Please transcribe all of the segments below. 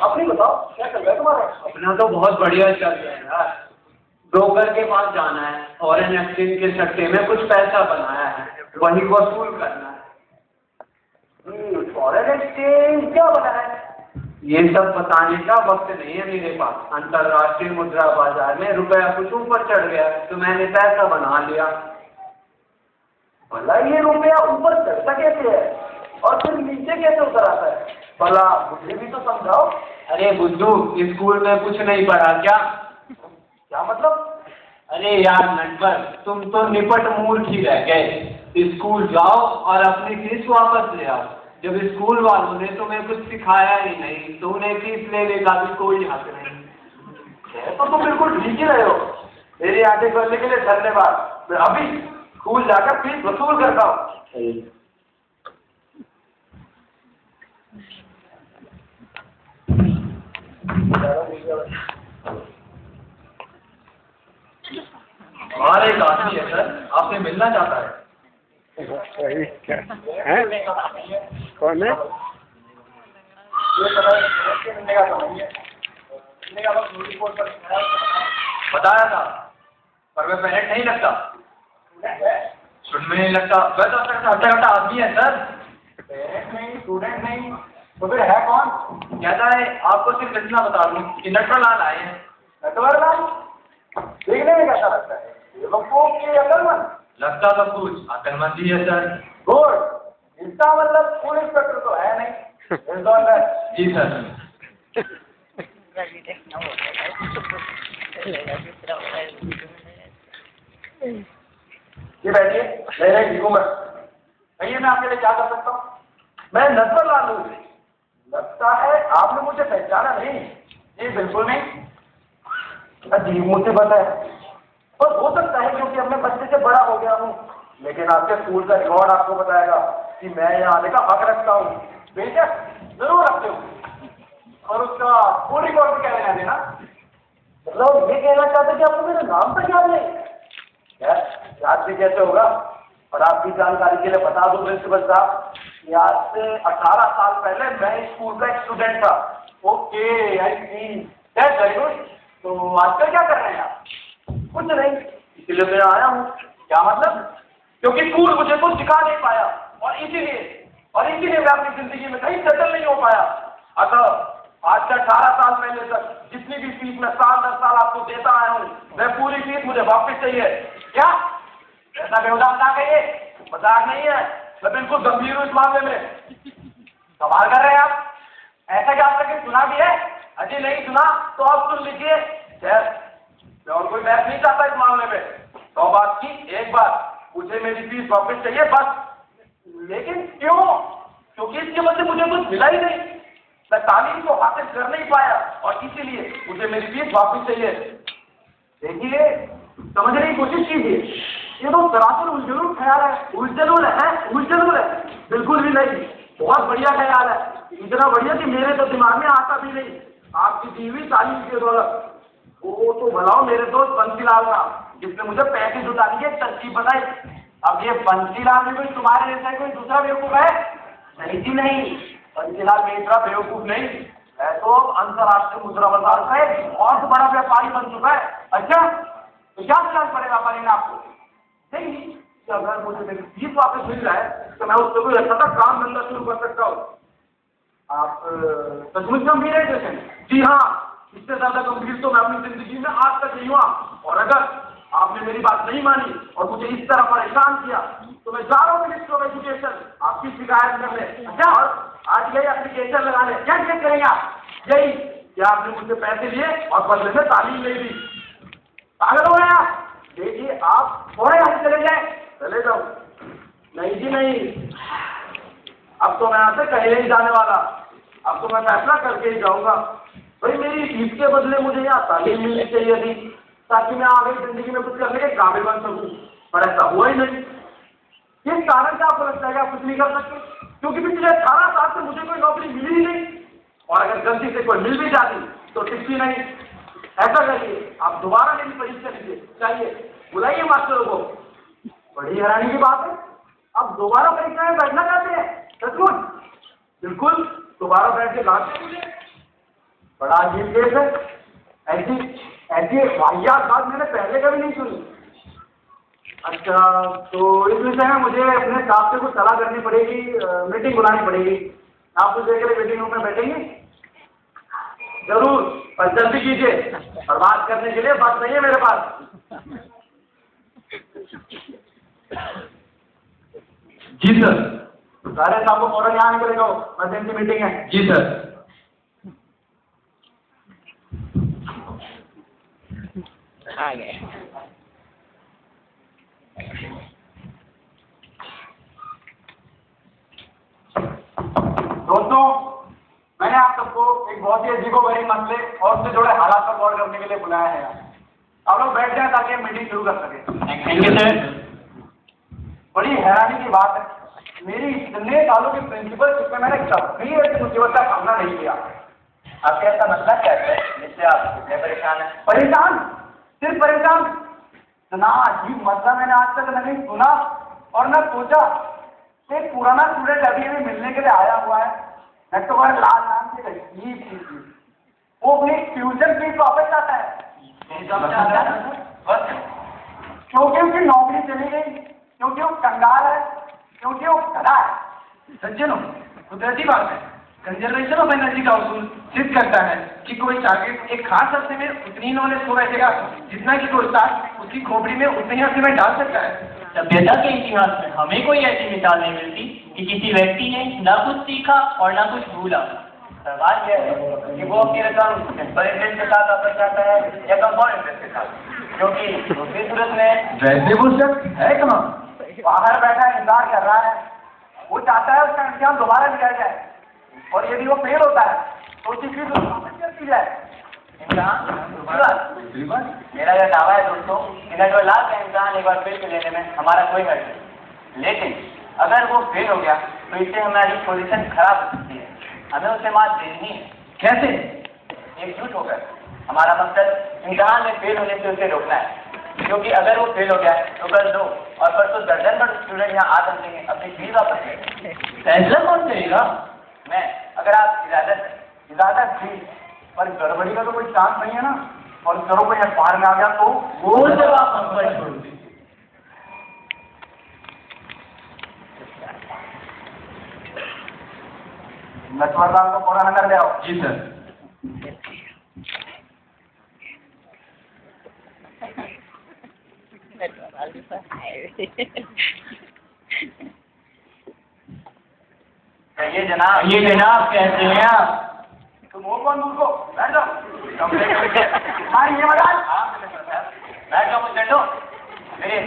अपनी बताओ क्या चल रहा है तुम्हारा? अपना तो बहुत बढ़िया चल रहा है यार। ब्रोकर के पास जाना है, फॉरेन एक्सचेंज के सट्टे में कुछ पैसा बनाया है, वही वसूल करना है। फॉरेन एक्सचेंज क्या बना है? ये सब बताने का वक्त नहीं है मेरे पास। अंतरराष्ट्रीय मुद्रा बाजार में रुपया कुछ ऊपर चढ़ गया तो मैंने पैसा बना लिया। भला ये रुपया ऊपर चढ़ता कैसे है और फिर नीचे कैसे उतर आता है? भला मुझे भी तो समझाओ। अरे बुद्धू, स्कूल में कुछ नहीं पढ़ा क्या? क्या मतलब? अरे यार नटवर, तुम तो निपट मूर्ख ही रह गए। स्कूल जाओ और अपनी फीस वापस ले आओ। जब स्कूल वालों ने तुम्हें कुछ सिखाया ही नहीं तो उन्हें फीस लेने का भी कोई हक नहीं। तो तुम बिल्कुल ठीक ही रहे हो। मेरी आंखें खोलने के लिए धन्यवाद। मैं अभी स्कूल जाकर फीस वसूल करता हूँ। हमारे एक आदमी है सर, आपसे मिलना चाहता है। क्या है? कौन है? बताया था, पर वह पेरेंट नहीं लगता। स्टूडेंट नहीं लगता, वह तो अपना हट्टा कट्टा आदमी है सर। पेरेंट नहीं, स्टूडेंट नहीं, तो फिर है कौन? कहता है आपको सिर्फ इतना बता दूं कि नटवरलाल आए हैं। नटवरलाल? देखने में कैसा लगता है? बेवकूफ की अकलमंद? लगता तो कुछ अकलमंद ही है सर। गुड। इसका मतलब स्कूल इंस्पेक्टर तो है नहीं। जी सर। ये बैठिए, मेरे हुकूमत। कहिए मैं आपके लिए क्या कर सकता हूँ? मैं नटवरलाल हूँ। लगता है आपने मुझे पहचाना नहीं। जी बिल्कुल नहीं। अजीब मुसीबत है। पर हो सकता है क्योंकि अब मैं बच्चे से बड़ा हो गया हूँ, लेकिन आपके स्कूल का रिकॉर्ड आपको बताएगा कि मैं यहाँ आने का हक रखता हूँ। बेशक जरूर रखते हूँ। और उसका स्कूल रिकॉर्ड भी क्या लेना देना? मतलब ये कहना चाहते कि आपको मेरा नाम तक याद नहीं? याद भी कैसे होगा? और आपकी जानकारी के लिए बता दूं प्रिंसिपल साहब कि आज से 18 साल पहले मैं स्कूल का एक स्टूडेंट था। Okay, I see, that's very good. तो आजकल क्या कर रहे हैं आप? कुछ नहीं, इसलिए मैं आया हूँ। क्या मतलब? क्योंकि स्कूल मुझे कुछ सिखा नहीं पाया और इसीलिए मैं अपनी जिंदगी में कहीं सेटल नहीं हो पाया। अतः आज से 18 साल पहले तक जितनी भी फीस मैं साल दर साल आपको देता आया हूँ, वह पूरी फीस मुझे वापस चाहिए। क्या? ऐसा बेहुदा ना कहिए, मजाक नहीं है, मैं बिल्कुल गंभीर हूँ इस मामले में। सवाल कर रहे हैं आप? ऐसा क्या आप कहीं सुना भी है? अजी नहीं सुना तो आप सुन लीजिए। मैं और कोई बहस नहीं चाहता इस मामले में। 100 बात की एक बात, मुझे मेरी फीस वापस चाहिए बस। लेकिन क्यों? क्योंकि इसके बदले मुझे कुछ मिला ही नहीं। मैं तालीम को हासिल कर नहीं पाया और इसीलिए मुझे मेरी फीस वापस चाहिए। देखिए, समझने की कोशिश कीजिए। ये तो सरासर उलझुल ख्याल है। उलझुल है। बिल्कुल भी नहीं। बहुत बढ़िया ख्याल है। इतना बढ़िया कि मेरे तो दिमाग में आता भी नहीं। आपकी दी हुई तालीम की बदौलत। वो तो भलाओ मेरे दोस्त बंसीलाल था, जिसने मुझे पैसे जुटाने की तरकीब बताई। अब ये बंसीलाल में कोई तुम्हारे जैसा कोई दूसरा बेवकूफ है? नहीं जी नहीं, बंसीलाल मेरी तरह बेवकूफ नहीं है। तो अंतरराष्ट्रीय मुद्रा बाजार का एक बहुत बड़ा व्यापारी बन चुका है। अच्छा, तो क्या प्लान पड़ेगा व्यापारी ने आपको? नहीं, तो अगर मुझे मेरी फीस वापस मिल जाए तो मैं उससे कोई अच्छा सा काम धंधा शुरू कर सकता हूँ। आप सचमुच गंभीर है जैसे? जी हाँ, इससे ज्यादा गंभीर तो मैं अपनी जिंदगी में आज तक नहीं हुआ। और अगर आपने मेरी बात नहीं मानी और मुझे इस तरह परेशान किया तो मैं जा रहा हूँ मिनिस्टर ऑफ एजुकेशन आपकी शिकायत करने। अच्छा, और आज यही एप्लीकेशन लगाने क्या चेक करेंगे आप? यही कि आपने मुझसे पैसे लिए और बदले में तालीम नहीं दी। पागल हो गए आप? देखिए, आप थोड़े यहाँ से चले जाए। चले जाओ? नहीं जी नहीं, अब तो मैं यहाँ से कहीं नहीं जाने वाला। अब तो मैं फैसला करके ही जाऊंगा। भाई मेरी फीस के बदले मुझे यहाँ तालीम मिलनी चाहिए थी ताकि मैं आगे जिंदगी में कुछ करने के काबिल बन सकूं, पर ऐसा हुआ ही नहीं। किस कारण से आपको लगता है कि आप कुछ नहीं कर सकते? क्योंकि पिछले 18 साल से मुझे कोई नौकरी मिली ही नहीं, और अगर गलती से कोई मिल भी जाती तो टिकती नहीं। ऐसा करिए, आप दोबारा मेरी परीक्षा लीजिए, चाहिए बुलाइए मास्टरों को। बड़ी हैरानी की बात है, आप दोबारा परीक्षा में बैठना चाहते हैं? सचमुच? बिल्कुल, दोबारा बैठ के लाते मुझे। बड़ा अजीब केस है। ऐसी ऐसी वाहियात बात मैंने पहले कभी नहीं सुनी। अच्छा, तो इस विषय में मुझे अपने स्टाफ से कुछ सलाह करनी पड़ेगी, मीटिंग बुलानी पड़ेगी। आप कुछ देर के लिए मीटिंग रूम में बैठेंगे? जरूर, पर जल्दी कीजिए और बात करने के लिए बात नहीं है मेरे पास। जी सर। सारे साहब को फौरन यहाँ निकले जाओ, इमरजेंसी मीटिंग है। जी सर। आ गए। दोस्तों, मैंने आप सबको एक बहुत ही अजीबोगरीब मसले और उससे जुड़े हालात पर गौर करने के लिए बुलाया है। आप लोग बैठ जाएं ताकि हम मीटिंग शुरू कर सकें। Thank you sir. बड़ी हैरानी की बात है, मेरी इतने सालों की प्रिंसिपलशिप में मैंने कभी ऐसी मुसीबत का सामना नहीं किया। आपके ऐसा मसला क्या है जिससे आप इतने परेशान हैं? परेशान? सिर्फ परेशान? इतना अजीब मसला मैंने आज तक नहीं सुना और न सोचा। एक पुराना स्टूडेंट अभी अभी मिलने के लिए आया हुआ है, लाल नाम से अजीब चीज, वो अपनी ट्यूशन फीस वापस चाहता है। क्योंकि उसकी नौकरी चली गई, क्योंकि वो कंगाल है, क्योंकि वो गधा है। सज्जनों, कुदरती बात है, कंजर्वेशन ऑफ एनर्जी का उसूल सिद्ध करता है कि कोई शागिर्द एक खास अरसे में उतनी नॉलेज खो बैठेगा जितना कि कोई उस्ताद उसकी खोपड़ी में उतने ही अरसे में डाल सकता है। सभ्यता के इतिहास में हमें कोई ऐसी मिसाल नहीं मिलती कि किसी व्यक्ति ने न कुछ सीखा और न कुछ भूला। सवाल यह है कि वो अपनी रकम सिंपल इंटरेस्ट के साथ वापस चाहता है या कंपाउंड इंटरेस्ट के साथ, क्योंकि दूसरी सूरत में वैसे वो शख्स है कहाँ? बाहर बैठा इंतजार कर रहा है। वो चाहता है उसका इम्तिहान दोबारा लिया जाए और यदि वो फेल होता है तो उसकी फीस वापस कर दी जाए। मेरा यह दावा है दोस्तों कि नटवरलाल का इम्तिहान एक बार फेल लेने में हमारा कोई हर्ज नहीं, लेकिन अगर वो फेल हो गया तो इससे हमारी पोजीशन खराब हो सकती है। हमें उसे मात देनी है। कैसे? एकजुट होकर। हमारा मकसद इम्तिहान में फेल होने से उसे रोकना है, क्योंकि अगर वो फेल हो गया तो कल 2 और परसों दर्जन भर स्टूडेंट यहाँ आ सकते हैं अपनी फीस वापस लेंगे। फैसला कौन करेगा? मैं, अगर आप इजाजत दी, पर गड़बड़ी का तो कोई चांस नहीं है ना। और करो कोई अखबार में आ गया तो वो जब आप हम पर छोड़ दें। नटवरलाल को फौरन अंदर ले आओ। जी सर। ये जनाब कैसे हैं आप? तुम हो कौन? दूर को बैठ जाओ। हाँ, ये बैठ जाओ, मुझे बैठो। मेरे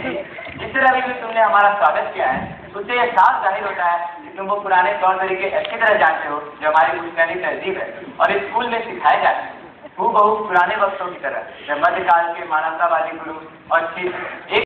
जिस तरह भी तुमने हमारा स्वागत किया है उससे यह साफ जाहिर होता है कि तुम वो पुराने तौर तरीके अच्छी तरह जानते हो जो हमारी बुनियादी तहजीब है और स्कूल में सिखाए जाते हैं। हूबहू पुराने वक्तों की तरह जब मध्यकाल के मानवतावादी गुरु और फिर एक